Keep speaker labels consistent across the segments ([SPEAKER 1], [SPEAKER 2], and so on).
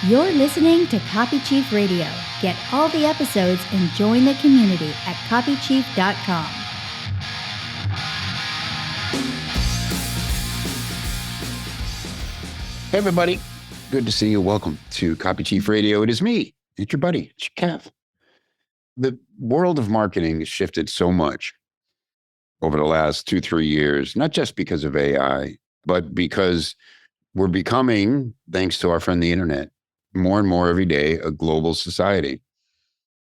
[SPEAKER 1] You're listening to Copy Chief Radio. Get all the episodes and join the community at copychief.com.
[SPEAKER 2] Hey, everybody. Good to see you. Welcome to Copy Chief Radio. It is me. It's your buddy. It's your Kev. The world of marketing has shifted so much over the last 2-3 years, not just because of AI, but because we're becoming, thanks to our friend the internet, more and more every day, a global society.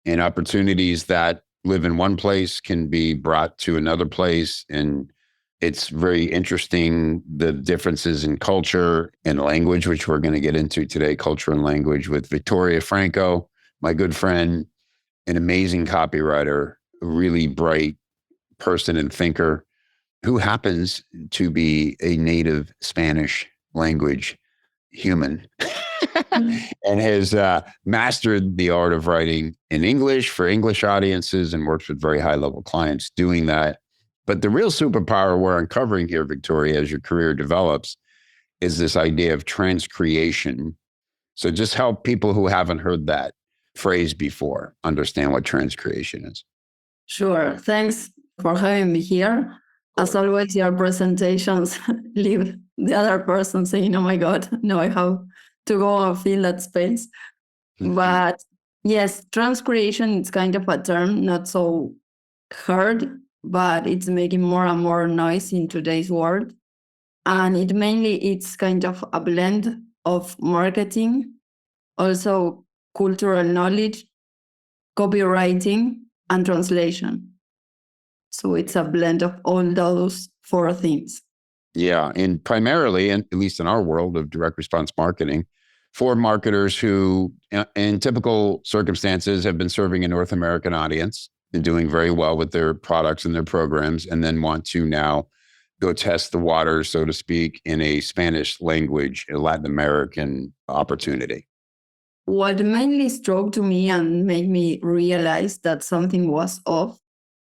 [SPEAKER 2] And opportunities that live in one place can be brought to another place. And it's very interesting, the differences in culture and language, which we're going to get into today, culture and language, with Victoria Franco, my good friend, an amazing copywriter, a really bright person and thinker who happens to be a native Spanish language human and has mastered the art of writing in English for English audiences and works with very high-level clients doing that. But the real superpower we're uncovering here, Victoria, as your career develops, is this idea of transcreation. So just help people who haven't heard that phrase before understand what transcreation is.
[SPEAKER 3] Sure. Thanks for having me here. As always, your presentations leave the other person saying, oh my God, no, I have to go and fill that space. Mm-hmm. But yes, transcreation is kind of a term not so heard, but it's making more and more noise in today's world. And it's kind of a blend of marketing, also cultural knowledge, copywriting, and translation. So it's a blend of all those four things.
[SPEAKER 2] Yeah, and primarily, and at least in our world of direct response marketing, for marketers who, in typical circumstances, have been serving a North American audience and doing very well with their products and their programs, and then want to now go test the waters, so to speak, in a Spanish language, a Latin American opportunity.
[SPEAKER 3] What mainly struck to me and made me realize that something was off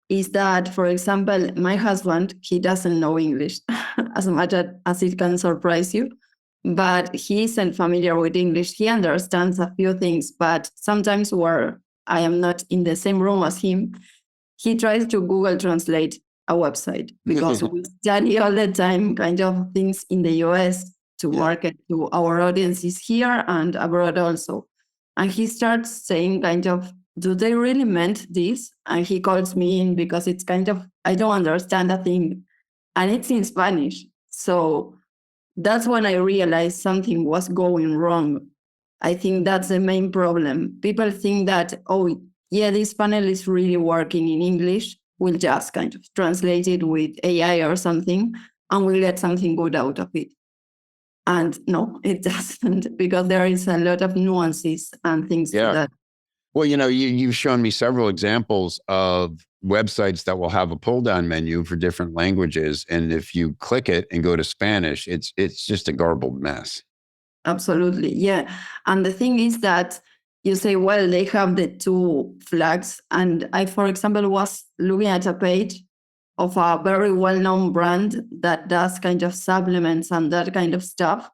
[SPEAKER 3] is that, for example, my husband, he doesn't know English as much as it can surprise you, but he isn't familiar with English. He understands a few things, but sometimes where I am not in the same room as him, he tries to Google Translate a website because we study all the time kind of things in the US to market to our audiences here and abroad also. And he starts saying kind of, do they really meant this? And he calls me in because it's kind of, I don't understand a thing. And it's in Spanish. So that's when I realized something was going wrong. I think that's the main problem. People think that, oh, yeah, this panel is really working in English. We'll just kind of translate it with AI or something, and we'll get something good out of it. And no, it doesn't, because there is a lot of nuances and things to that.
[SPEAKER 2] Well, you've shown me several examples of websites that will have a pull-down menu for different languages. And if you click it and go to Spanish, it's just a garbled mess.
[SPEAKER 3] Absolutely. Yeah. And the thing is that you say, well, they have the two flags. And I, for example, was looking at a page of a very well-known brand that does kind of supplements and that kind of stuff.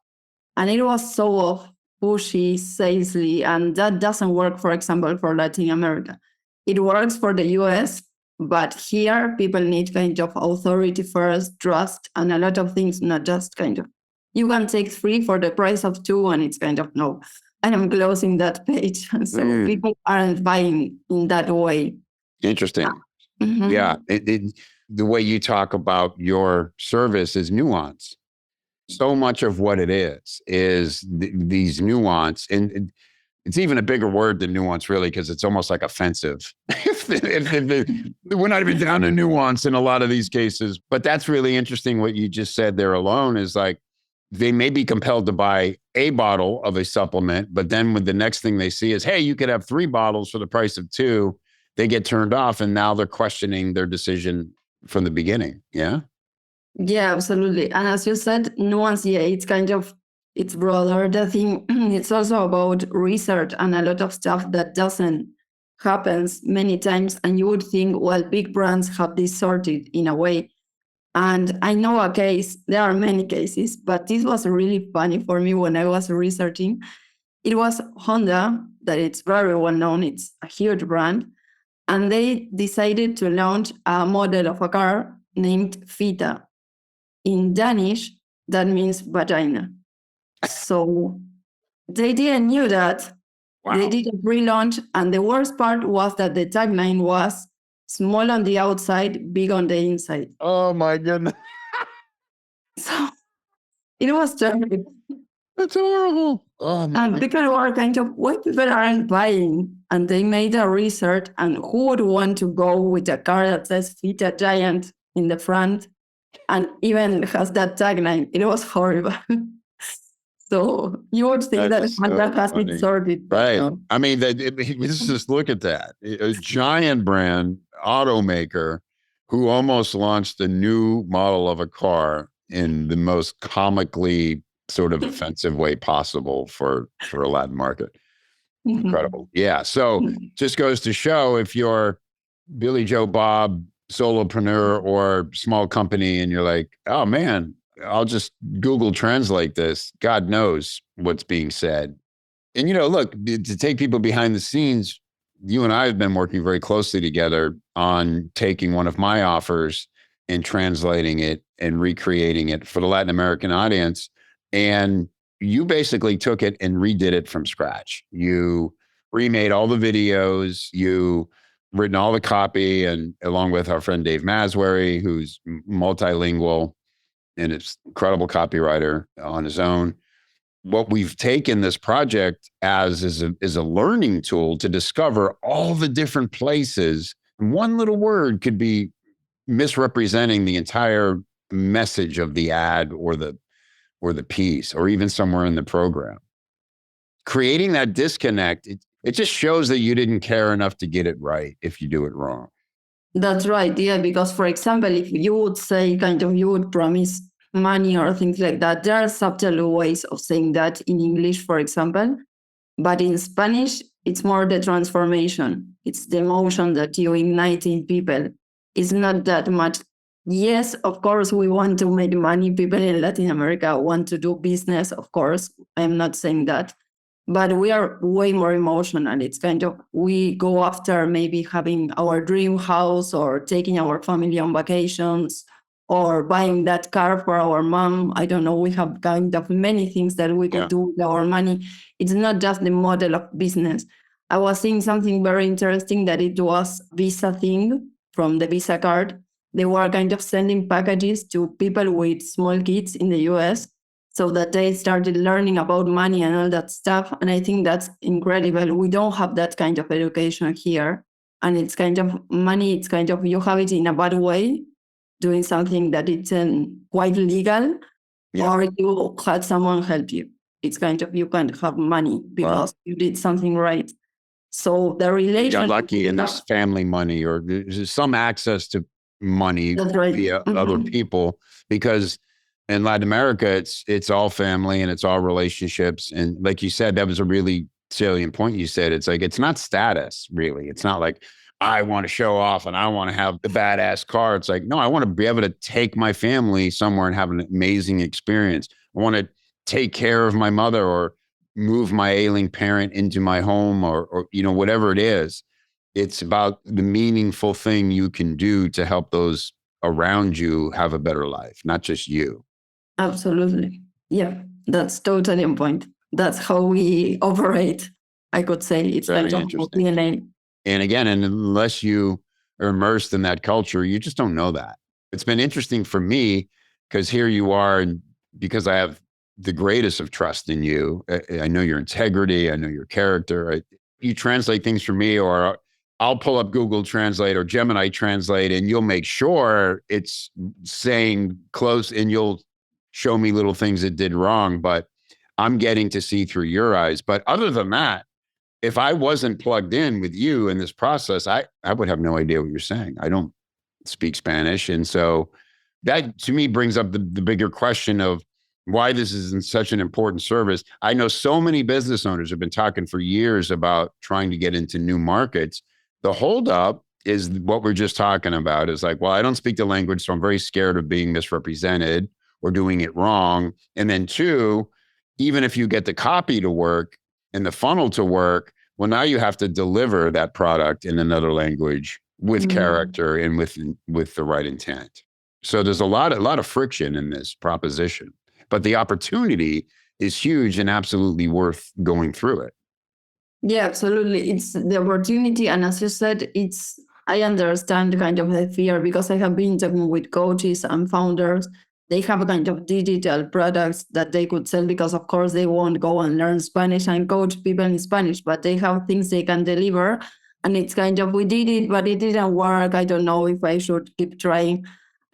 [SPEAKER 3] And it was so pushy, salesy, and that doesn't work, for example, for Latin America. It works for the US, but here people need kind of authority first, trust, and a lot of things, not just kind of, you can take 3 for the price of 2, and it's kind of, no, and I'm closing that page. So people aren't buying in that way.
[SPEAKER 2] Interesting. Mm-hmm. Yeah. The way you talk about your service is nuance. So much of what it is these nuance, and it's even a bigger word than nuance, really, because it's almost like offensive. We're not even down to nuance in a lot of these cases, but that's really interesting. What you just said there alone is like, they may be compelled to buy a bottle of a supplement, but then when the next thing they see is, hey, you could have 3 bottles for the price of 2, they get turned off, and now they're questioning their decision from the beginning. Yeah.
[SPEAKER 3] Yeah, absolutely. And as you said, nuance, it's kind of, it's broader. The thing, it's also about research and a lot of stuff that doesn't happens many times. And you would think, well, big brands have this sorted in a way. And I know a case, there are many cases, but this was really funny for me when I was researching. It was Honda, that it's very well known. It's a huge brand. And they decided to launch a model of a car named Fita. In Danish, that means vagina. So they didn't knew that.
[SPEAKER 2] Wow.
[SPEAKER 3] They did a pre-launch, and the worst part was that the tagline was small on the outside, big on the inside.
[SPEAKER 2] Oh my goodness.
[SPEAKER 3] So it was terrible.
[SPEAKER 2] That's horrible. Oh,
[SPEAKER 3] And people were kind of, why people aren't buying? And they made a research, and who would want to go with a car that says Fita Giant in the front and even has that tagline? It was horrible. So you would think that Honda has it sorted.
[SPEAKER 2] Right.
[SPEAKER 3] No.
[SPEAKER 2] I mean, let's just look at that. A giant brand automaker who almost launched a new model of a car in the most comically sort of offensive way possible for a Latin market. Incredible. Yeah. So just goes to show, if you're Billy Joe Bob, solopreneur or small company, and you're like, oh man, I'll just Google Translate this. God knows what's being said. And, look, to take people behind the scenes, you and I have been working very closely together on taking one of my offers and translating it and recreating it for the Latin American audience. And you basically took it and redid it from scratch. You remade all the videos, you written all the copy, and along with our friend Dave Maswery, who's multilingual and is incredible copywriter on his own. What we've taken this project as is a learning tool to discover all the different places. One little word could be misrepresenting the entire message of the ad or the piece, or even somewhere in the program. Creating that disconnect, it just shows that you didn't care enough to get it right if you do it wrong.
[SPEAKER 3] That's right. Yeah, because for example, if you would say you would promise money or things like that, there are subtle ways of saying that in English, for example. But in Spanish, it's more the transformation. It's the emotion that you ignite in people. It's not that much. Yes, of course, we want to make money. People in Latin America want to do business, of course. I'm not saying that. But we are way more emotional. It's we go after maybe having our dream house or taking our family on vacations or buying that car for our mom. I don't know. We have many things that we could do with our money. It's not just the model of business. I was seeing something very interesting, that it was Visa thing from the Visa card. They were sending packages to people with small kids in the US, so that they started learning about money and all that stuff. And I think that's incredible. We don't have that kind of education here. And it's money, it's you have it in a bad way, doing something that it's quite legal, or you had someone help you. It's you can't have money because you did something right. So the relationship...
[SPEAKER 2] You got lucky in this family money, or there's some access to money via other people, because in Latin America, it's all family and it's all relationships. And like you said, that was a really salient point you said. It's it's not status, really. It's not like I want to show off and I want to have the badass car. It's no, I want to be able to take my family somewhere and have an amazing experience. I want to take care of my mother, or move my ailing parent into my home, or whatever it is. It's about the meaningful thing you can do to help those around you have a better life, not just you.
[SPEAKER 3] Absolutely. Yeah, that's totally on point. That's how we operate. I could say it's DNA.
[SPEAKER 2] And again, and unless you are immersed in that culture, you just don't know that. It's been interesting for me, because here you are, and because I have the greatest of trust in you. I know your integrity. I know your character. You translate things for me, or I'll pull up Google Translate or Gemini Translate, and you'll make sure it's saying close, and you'll show me little things it did wrong, but I'm getting to see through your eyes. But other than that, if I wasn't plugged in with you in this process, I would have no idea what you're saying. I don't speak Spanish. And so that to me brings up the bigger question of why this is such an important service. I know so many business owners have been talking for years about trying to get into new markets. The holdup is what we're just talking about, is well, I don't speak the language, so I'm very scared of being misrepresented or doing it wrong. And then two, even if you get the copy to work, and the funnel to work, well, now you have to deliver that product in another language with character and with the right intent. So there's a lot of friction in this proposition, but the opportunity is huge and absolutely worth going through it.
[SPEAKER 3] Yeah, absolutely. It's the opportunity. And as you said, I understand kind of the fear because I have been talking with coaches and founders. They have kind of digital products that they could sell because, of course, they won't go and learn Spanish and coach people in Spanish, but they have things they can deliver. And it's kind of, we did it, but it didn't work. I don't know if I should keep trying.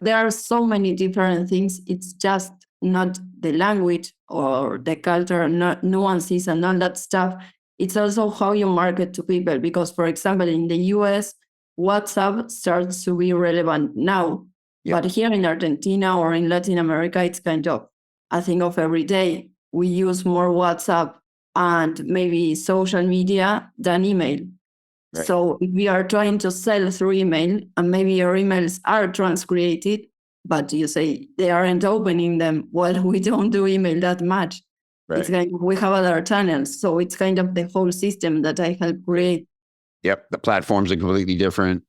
[SPEAKER 3] There are so many different things. It's just not the language or the culture, not nuances and all that stuff. It's also how you market to people. Because, for example, in the US, WhatsApp starts to be relevant now.
[SPEAKER 2] Yeah.
[SPEAKER 3] But here in Argentina or in Latin America, it's kind of a thing of every day. We use more WhatsApp and maybe social media than email.
[SPEAKER 2] Right.
[SPEAKER 3] So if we are trying to sell through email, and maybe your emails are transcreated, but you say they aren't opening them, well, we don't do email that much.
[SPEAKER 2] Right.
[SPEAKER 3] It's kind of, we have other channels. So it's kind of the whole system that I help create.
[SPEAKER 2] Yep. The platforms are completely different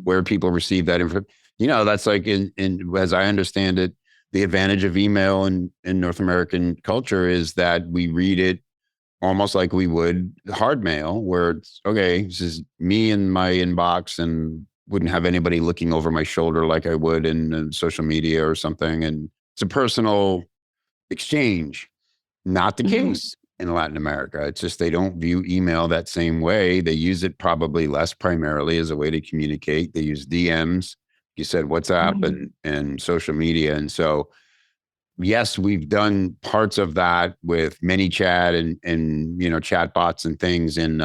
[SPEAKER 2] where people receive that information. That's like in as I understand it, the advantage of email in North American culture is that we read it almost like we would hard mail, where it's, okay, this is me in my inbox and wouldn't have anybody looking over my shoulder like I would in social media or something. And it's a personal exchange. Not the case in Latin America. It's just they don't view email that same way. They use it probably less primarily as a way to communicate. They use DMs. You said WhatsApp and social media. And so, yes, we've done parts of that with ManyChat and chat bots and things in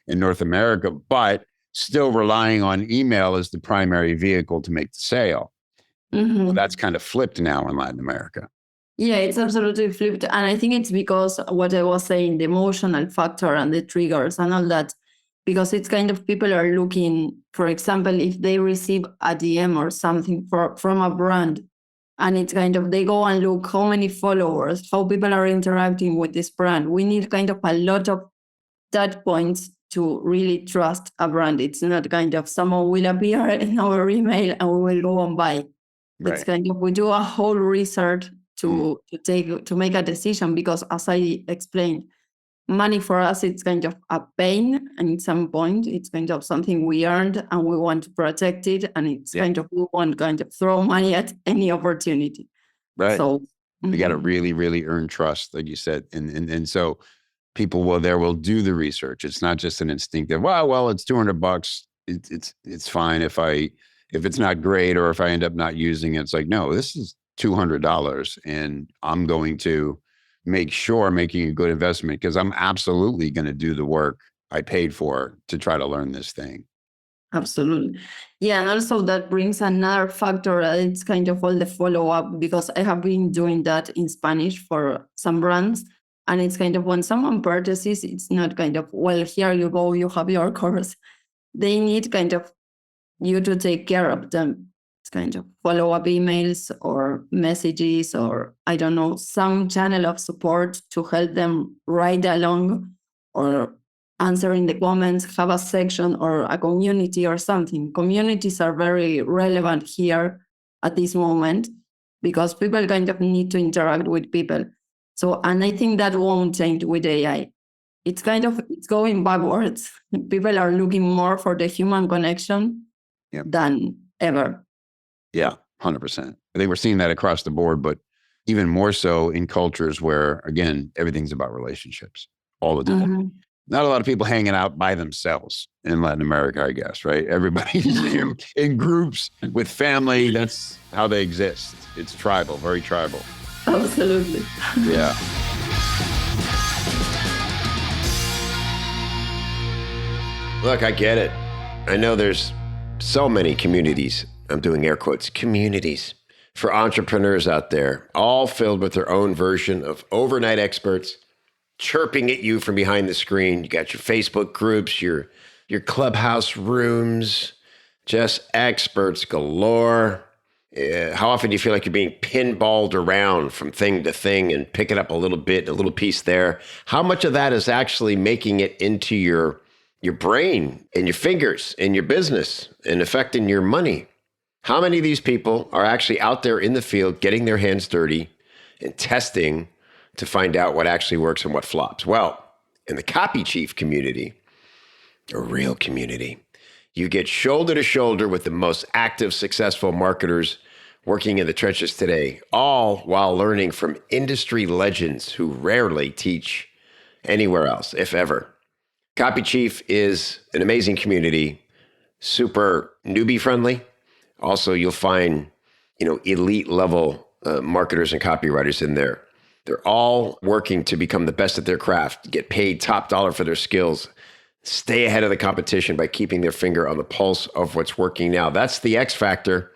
[SPEAKER 2] North America, but still relying on email as the primary vehicle to make the sale. Well, that's kind of flipped now in Latin America.
[SPEAKER 3] Yeah, it's absolutely flipped. And I think it's because what I was saying, the emotional factor and the triggers and all that, because it's kind of people are looking, for example, if they receive a DM or something from a brand, and it's kind of, they go and look how many followers, how people are interacting with this brand. We need kind of a lot of touch points to really trust a brand. It's not kind of someone will appear in our email and we will go and buy.
[SPEAKER 2] Right.
[SPEAKER 3] It's kind of, we do a whole research to make a decision, because as I explained, money for us, it's kind of a pain, and at some point it's kind of something we earned and we want to protect it, and it's kind of, we want kind of throw money at any opportunity.
[SPEAKER 2] Right.
[SPEAKER 3] So
[SPEAKER 2] you got to really, really earn trust, like you said, and so people will do the research. It's not just an instinctive, well, it's $200. It's fine if it's not great, or if I end up not using it. It's like, no, this is $200, and I'm going to make sure I'm making a good investment, because I'm absolutely going to do the work I paid for to try to learn this thing.
[SPEAKER 3] Absolutely. Yeah. And also that brings another factor. It's kind of all the follow-up, because I have been doing that in Spanish for some brands. And it's kind of, when someone purchases, it's not kind of, well, here you go, you have your course. They need kind of you to take care of them. It's kind of follow-up emails or messages, or I don't know, some channel of support to help them ride along, or answer in the comments, have a section or a community or something. Communities are very relevant here at this moment, because people kind of need to interact with people. So, and I think that won't change with AI. It's kind of, it's going backwards. People are looking more for the human connection than ever.
[SPEAKER 2] Yeah, 100%. I think we're seeing that across the board, but even more so in cultures where, again, everything's about relationships all the time. Not a lot of people hanging out by themselves in Latin America, I guess, right? Everybody's in groups with family. That's how they exist. It's tribal, very tribal.
[SPEAKER 3] Absolutely.
[SPEAKER 2] Yeah.
[SPEAKER 4] Look, I get it. I know there's so many communities, I'm doing air quotes, communities for entrepreneurs out there, all filled with their own version of overnight experts chirping at you from behind the screen. You got your Facebook groups, your clubhouse rooms, just experts galore. How often do you feel like you're being pinballed around from thing to thing and picking up a little bit, a little piece there? How much of that is actually making it into your brain and your fingers and your business and affecting your money? How many of these people are actually out there in the field getting their hands dirty and testing to find out what actually works and what flops? Well, in the Copy Chief community, a real community, you get shoulder to shoulder with the most active, successful marketers working in the trenches today, all while learning from industry legends who rarely teach anywhere else, if ever. Copy Chief is an amazing community, super newbie friendly. Also, you'll find, elite level marketers and copywriters in there. They're all working to become the best at their craft, get paid top dollar for their skills, stay ahead of the competition by keeping their finger on the pulse of what's working now. That's the X factor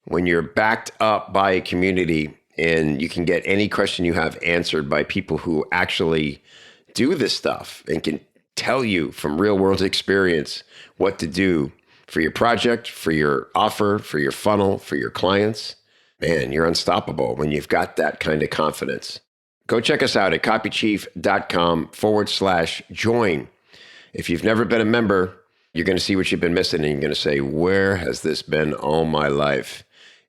[SPEAKER 4] when you're backed up by a community and you can get any question you have answered by people who actually do this stuff and can tell you from real world experience what to do for your project, for your offer, for your funnel, for your clients. Man, you're unstoppable when you've got that kind of confidence. Go check us out at copychief.com/join. If you've never been a member, you're going to see what you've been missing and you're going to say, where has this been all my life?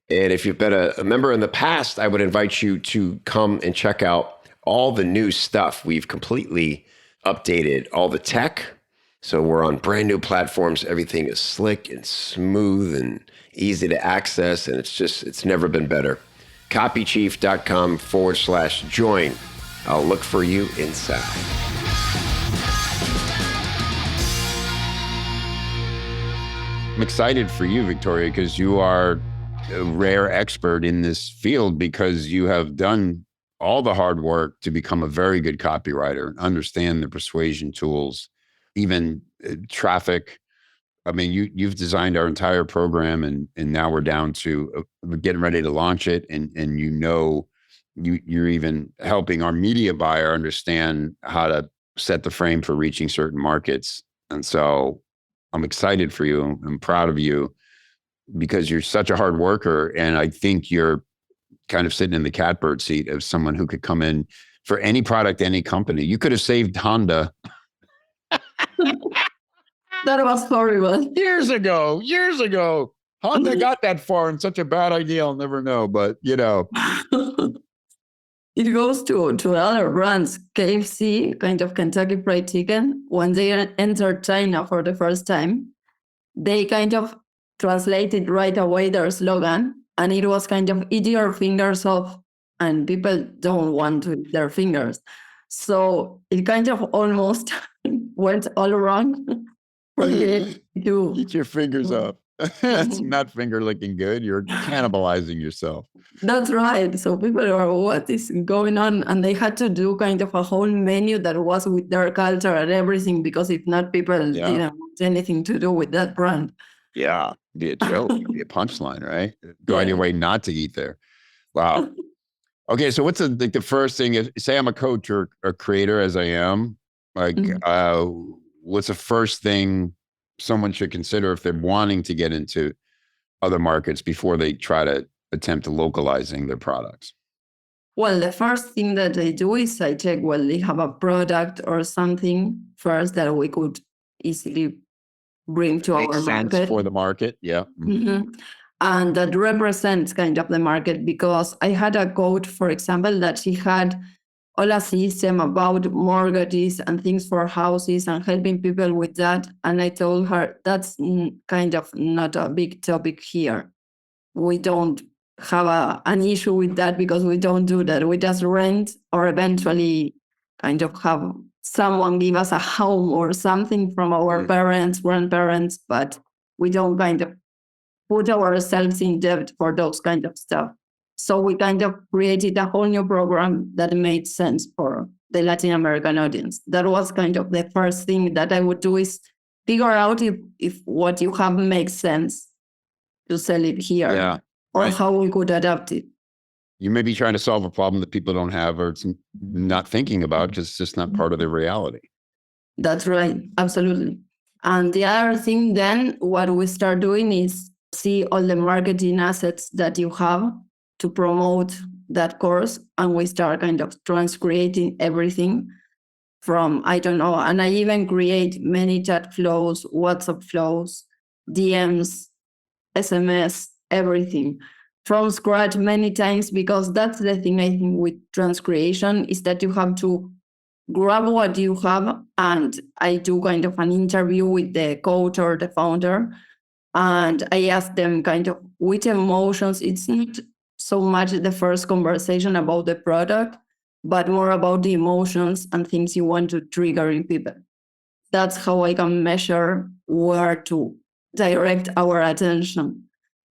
[SPEAKER 4] And if you've been a member in the past, I would invite you to come and check out all the new stuff. We've completely updated all the tech. So we're on brand new platforms. Everything is slick and smooth and easy to access. And it's never been better. Copychief.com/join. I'll look for you inside.
[SPEAKER 2] I'm excited for you, Victoria, because you are a rare expert in this field because you have done all the hard work to become a very good copywriter and understand the persuasion tools, even traffic. I mean, you've designed our entire program and now we're down to getting ready to launch it. And you're even helping our media buyer understand how to set the frame for reaching certain markets. And so I'm excited for you. I'm proud of you because you're such a hard worker. And I think you're kind of sitting in the catbird seat of someone who could come in for any product, any company. You could have saved Honda.
[SPEAKER 3] That was horrible.
[SPEAKER 2] Years ago. Honda got that far and such a bad idea. I'll never know. But,
[SPEAKER 3] It goes to other brands. KFC, kind of Kentucky Fried Chicken, when they entered China for the first time, they kind of translated right away their slogan, and it was kind of eat your fingers off, and people don't want to eat their fingers. So it kind of almost went all wrong.
[SPEAKER 2] Eat your fingers off. That's not finger licking good. You're cannibalizing yourself.
[SPEAKER 3] That's right. So people are, what is going on? And they had to do kind of a whole menu that was with their culture and everything, because if not, people didn't want anything to do with that brand.
[SPEAKER 2] Yeah, be a joke, be a punchline, right? Go out your way not to eat there. Wow. Okay, so what's the first thing? If, say I'm a coach or a creator, as I am, what's the first thing someone should consider if they're wanting to get into other markets before they try to attempt localizing their products?
[SPEAKER 3] Well, the first thing that I do is I check, well, they have a product or something first that we could easily bring to our market.
[SPEAKER 2] For the market, yeah.
[SPEAKER 3] Mm-hmm. And that represents kind of the market, because I had a coach, for example, that she had all a system about mortgages and things for houses and helping people with that. And I told her that's kind of not a big topic here. We don't have an issue with that because we don't do that. We just rent or eventually kind of have someone give us a home or something from our parents, grandparents, but we don't kind of put ourselves in debt for those kind of stuff. So we kind of created a whole new program that made sense for the Latin American audience. That was kind of the first thing that I would do, is figure out if what you have makes sense to sell it here, or how we could adapt it.
[SPEAKER 2] You may be trying to solve a problem that people don't have or it's not thinking about because it's just not part of their reality.
[SPEAKER 3] That's right. Absolutely. And the other thing then, what we start doing is see all the marketing assets that you have to promote that course. And we start kind of transcreating everything from, I don't know, and I even create many chat flows, WhatsApp flows, DMs, SMS, everything from scratch many times, because that's the thing I think with transcreation is that you have to grab what you have. And I do kind of an interview with the coach or the founder, and I ask them kind of which emotions. It's not so much the first conversation about the product, but more about the emotions and things you want to trigger in people. That's how I can measure where to direct our attention.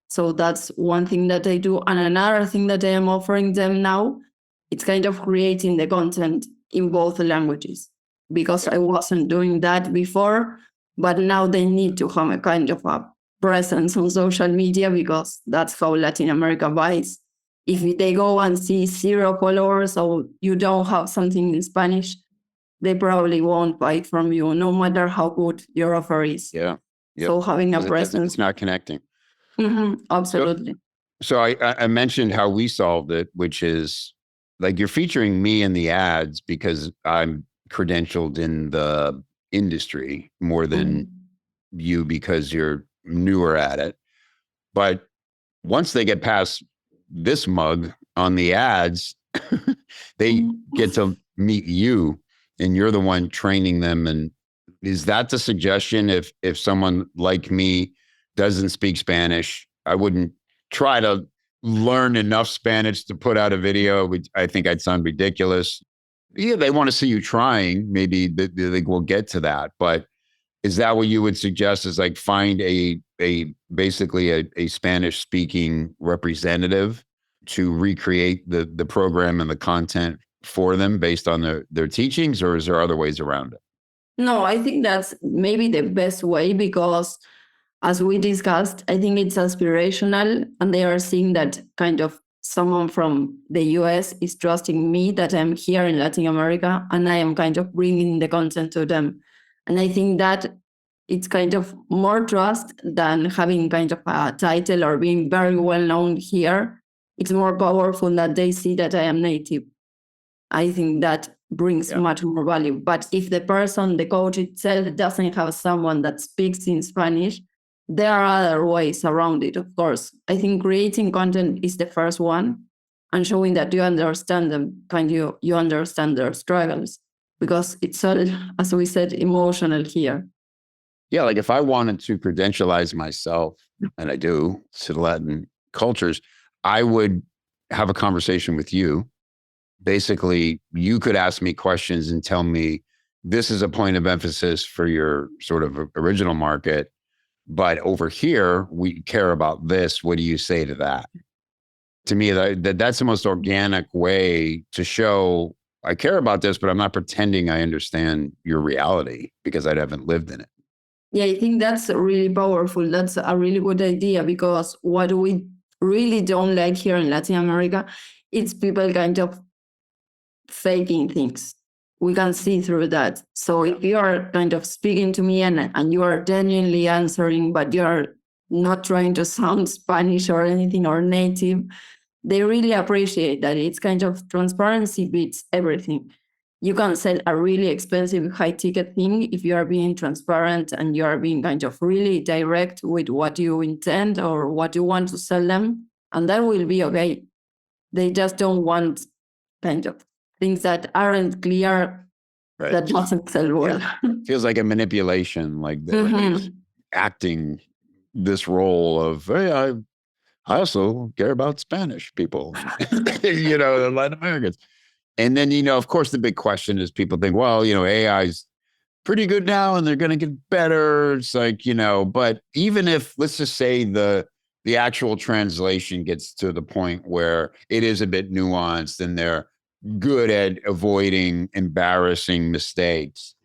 [SPEAKER 3] So that's one thing that I do. And another thing that I am offering them now, it's kind of creating the content in both languages, because I wasn't doing that before, but now they need to have a kind of a presence on social media, because that's how Latin America buys. If they go and see 0 followers or you don't have something in Spanish, they probably won't buy from you, no matter how good your offer is.
[SPEAKER 2] Yeah. Yep.
[SPEAKER 3] So having a presence.
[SPEAKER 2] It's not connecting.
[SPEAKER 3] Absolutely.
[SPEAKER 2] So I mentioned how we solved it, which is like you're featuring me in the ads because I'm credentialed in the industry more than you because you're newer at it. But once they get past this mug on the ads, they get to meet you, and you're the one training them. And is that the suggestion? If someone like me doesn't speak Spanish, I wouldn't try to learn enough Spanish to put out a video. I think I'd sound ridiculous. Yeah, they want to see you trying. Maybe they will get to that. But is that what you would suggest? Is like find basically a Spanish speaking representative to recreate the program and the content for them based on their teachings, or is there other ways around it?
[SPEAKER 3] No, I think that's maybe the best way, because as we discussed, I think it's aspirational, and they are seeing that kind of someone from the US is trusting me that I'm here in Latin America, and I am kind of bringing the content to them. And I think that it's kind of more trust than having kind of a title or being very well known here. It's more powerful that they see that I am native. I think that brings much more value. But if the person, the coach itself, doesn't have someone that speaks in Spanish, there are other ways around it, of course. I think creating content is the first one, and showing that you understand them, you understand their struggles, because it's all, as we said, emotional here.
[SPEAKER 2] Yeah, like if I wanted to credentialize myself, and I do, to Latin cultures, I would have a conversation with you. Basically, you could ask me questions and tell me, this is a point of emphasis for your sort of original market, but over here, we care about this. What do you say to that? To me, that's the most organic way to show I care about this, but I'm not pretending I understand your reality because I haven't lived in it.
[SPEAKER 3] Yeah, I think that's really powerful. That's a really good idea, because what we really don't like here in Latin America, it's people kind of faking things. We can see through that. So if you are kind of speaking to me and you are genuinely answering, but you're not trying to sound Spanish or anything or native, they really appreciate that. It's kind of transparency beats everything. You can sell a really expensive high ticket thing if you are being transparent and you are being kind of really direct with what you intend or what you want to sell them, and that will be okay. They just don't want kind of things that aren't clear,
[SPEAKER 2] Right.
[SPEAKER 3] that doesn't sell well.
[SPEAKER 2] Feels like a manipulation, like they're acting this role of, hey, I also care about Spanish people, the Latin Americans. And then, of course, the big question is people think, well, AI's pretty good now and they're going to get better. It's like, but even if, let's just say the actual translation gets to the point where it is a bit nuanced and they're good at avoiding embarrassing mistakes,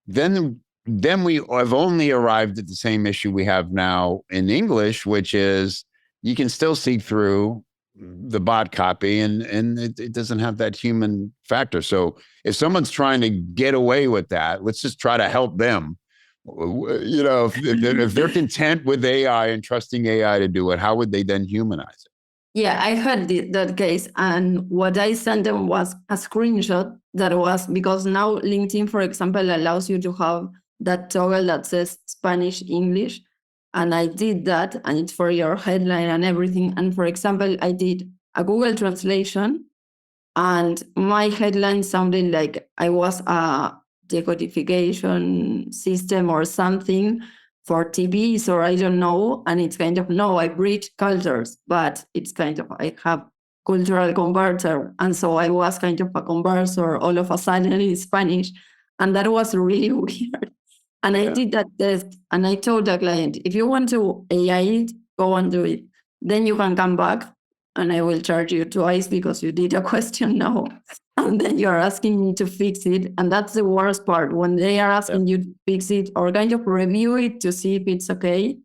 [SPEAKER 2] then we have only arrived at the same issue we have now in English, which is you can still see through the bot copy and it doesn't have that human factor. So if someone's trying to get away with that, let's just try to help them You know, if they're content with AI and trusting AI to do it, how would they then humanize it?
[SPEAKER 3] Yeah, I heard that case. And what I sent them was a screenshot that was because now LinkedIn, for example, allows you to have that toggle that says Spanish, English. And I did that, and it's for your headline and everything. And for example, I did a Google translation, and my headline sounded like I was a decodification system or something for TVs, or I don't know. And it's kind of, no, I bridge cultures, but it's kind of, I have cultural converter. And so I was kind of a converter all of a sudden in Spanish. And that was really weird. And I did that test, and I told the client, if you want to AI it, go and do it. Then you can come back and I will charge you twice because you did a question now. And then you're asking me to fix it. And that's the worst part, when they are asking you to fix it or kind of review it to see if it's okay.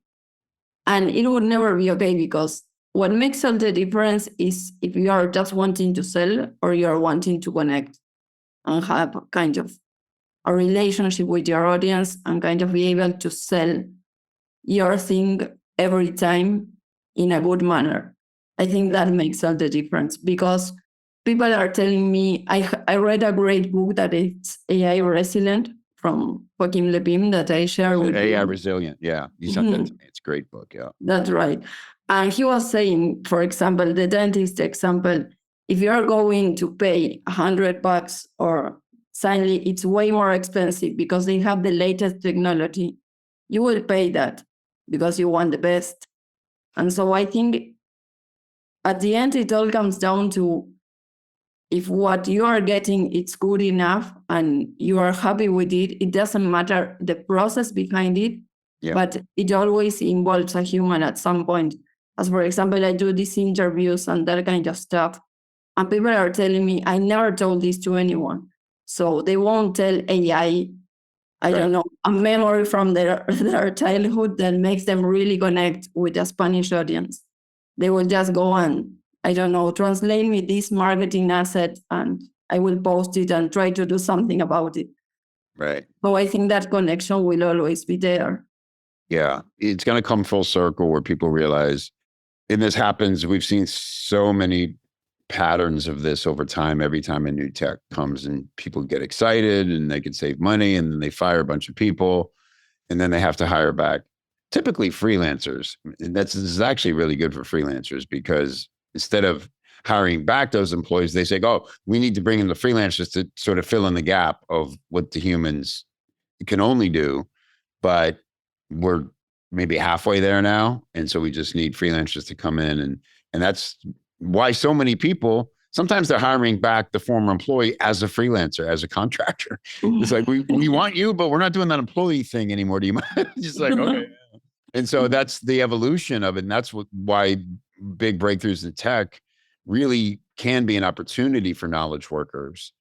[SPEAKER 3] And it would never be okay, because what makes all the difference is if you are just wanting to sell or you're wanting to connect and have kind of a relationship with your audience and kind of be able to sell your thing every time in a good manner. I think that makes all the difference, because people are telling me, I read a great book that it's AI Resilient from Joaquin Lepim that I share with
[SPEAKER 2] AI
[SPEAKER 3] you.
[SPEAKER 2] Resilient. Yeah. You sent that to me. It's a great book. Yeah.
[SPEAKER 3] That's right. And he was saying, for example, the dentist example, if you're going to pay $100 or suddenly it's way more expensive because they have the latest technology, you will pay that because you want the best. And so I think at the end, it all comes down to if what you are getting it's good enough and you are happy with it, it doesn't matter the process behind it, but it always involves a human at some point. As for example, I do these interviews and that kind of stuff, and people are telling me, I never told this to anyone. So they won't tell AI, I don't know, a memory from their childhood that makes them really connect with a Spanish audience. They will just go and, I don't know, translate me this marketing asset and I will post it and try to do something about it.
[SPEAKER 2] Right.
[SPEAKER 3] So I think that connection will always be there.
[SPEAKER 2] Yeah. It's going to come full circle where people realize, and this happens, we've seen so many patterns of this over time. Every time a new tech comes and people get excited and they can save money, and then they fire a bunch of people, and then they have to hire back typically freelancers. And this is actually really good for freelancers, because instead of hiring back those employees, they say, oh, we need to bring in the freelancers to sort of fill in the gap of what the humans can only do. But we're maybe halfway there now. And so we just need freelancers to come in. And that's why so many people, sometimes they're hiring back the former employee as a freelancer, as a contractor. It's like, we want you, but we're not doing that employee thing anymore. Do you mind? Just like, okay. And so that's the evolution of it. And that's why big breakthroughs in tech really can be an opportunity for knowledge workers,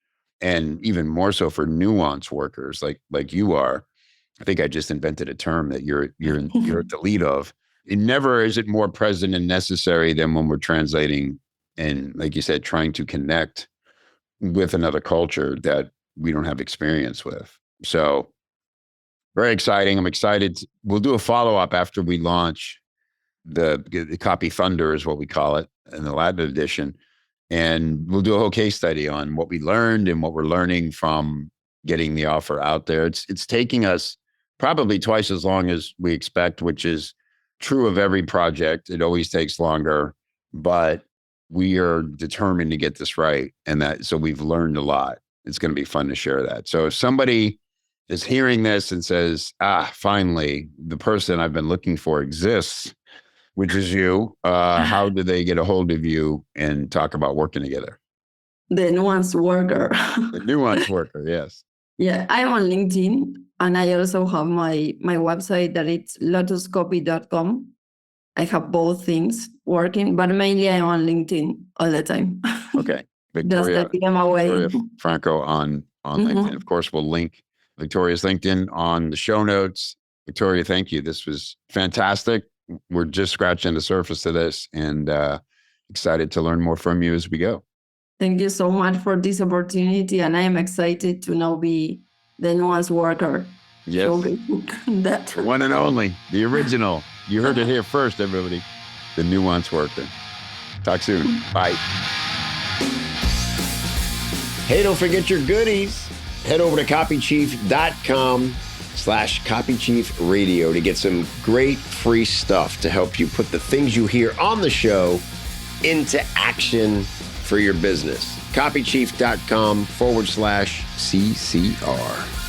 [SPEAKER 2] and even more so for nuance workers like you are. I think I just invented a term that you're at the lead of. It never is it more present and necessary than when we're translating and, like you said, trying to connect with another culture that we don't have experience with. So very exciting. I'm excited. We'll do a follow-up after we launch the Copy Thunder is what we call it in the Latin edition. And we'll do a whole case study on what we learned and what we're learning from getting the offer out there. It's taking us probably twice as long as we expect, which is true of every project. It always takes longer, but we are determined to get this right. And so we've learned a lot. It's going to be fun to share that. So if somebody is hearing this and says, finally, the person I've been looking for exists, which is you, how do they get a hold of you and talk about working together?
[SPEAKER 3] The nuanced worker.
[SPEAKER 2] The nuanced worker, yes.
[SPEAKER 3] Yeah, I'm on LinkedIn, and I also have my website that it's lotuscopy.com. I have both things working, but mainly I'm on LinkedIn all the time.
[SPEAKER 2] Okay. Victoria Franco on LinkedIn. Of course, we'll link Victoria's LinkedIn on the show notes. Victoria, thank you. This was fantastic. We're just scratching the surface of this, and excited to learn more from you as we go.
[SPEAKER 3] Thank you so much for this opportunity, and I am excited to now be the nuanced worker.
[SPEAKER 2] Yes.
[SPEAKER 3] So grateful that.
[SPEAKER 2] The one and only, the original. You heard it here first, everybody. The nuance worker. Talk soon. Bye.
[SPEAKER 4] Hey, don't forget your goodies. Head over to copychief.com/copychiefradio to get some great free stuff to help you put the things you hear on the show into action for your business. copychief.com/CCR.